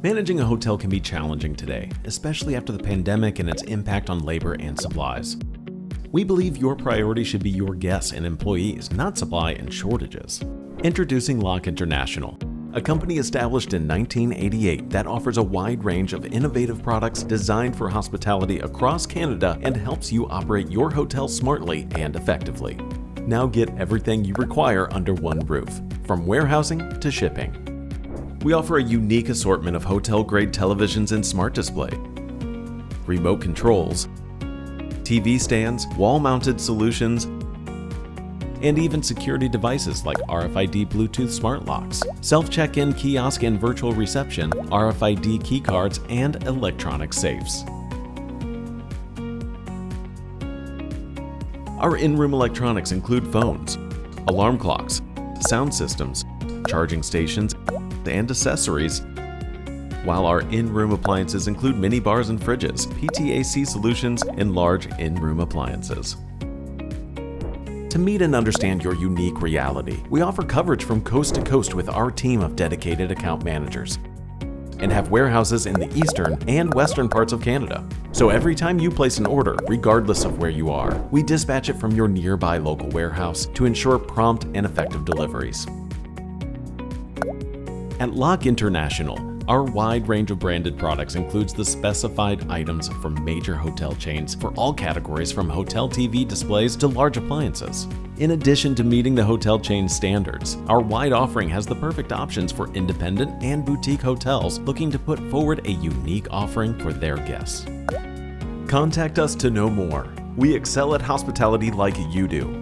Managing a hotel can be challenging today, especially after the pandemic and its impact on labor and supplies. We believe your priority should be your guests and employees, not supply and shortages. Introducing LOC International, a company established in 1988 that offers a wide range of innovative products designed for hospitality across Canada and helps you operate your hotel smartly and effectively. Now get everything you require under one roof, from warehousing to shipping. We offer a unique assortment of hotel-grade televisions and smart display, remote controls, TV stands, wall-mounted solutions, and even security devices like RFID Bluetooth smart locks, self-check-in kiosk and virtual reception, RFID key cards, and electronic safes. Our in-room electronics include phones, alarm clocks, sound systems, charging stations, and accessories, while our in-room appliances include mini bars and fridges, PTAC solutions, and large in-room appliances. To meet and understand your unique reality, we offer coverage from coast to coast with our team of dedicated account managers and have warehouses in the eastern and western parts of Canada. So every time you place an order, regardless of where you are, we dispatch it from your nearby local warehouse to ensure prompt and effective deliveries. At LOC International, our wide range of branded products includes the specified items from major hotel chains for all categories from hotel TV displays to large appliances. In addition to meeting the hotel chain standards, our wide offering has the perfect options for independent and boutique hotels looking to put forward a unique offering for their guests. Contact us to know more. We excel at hospitality like you do.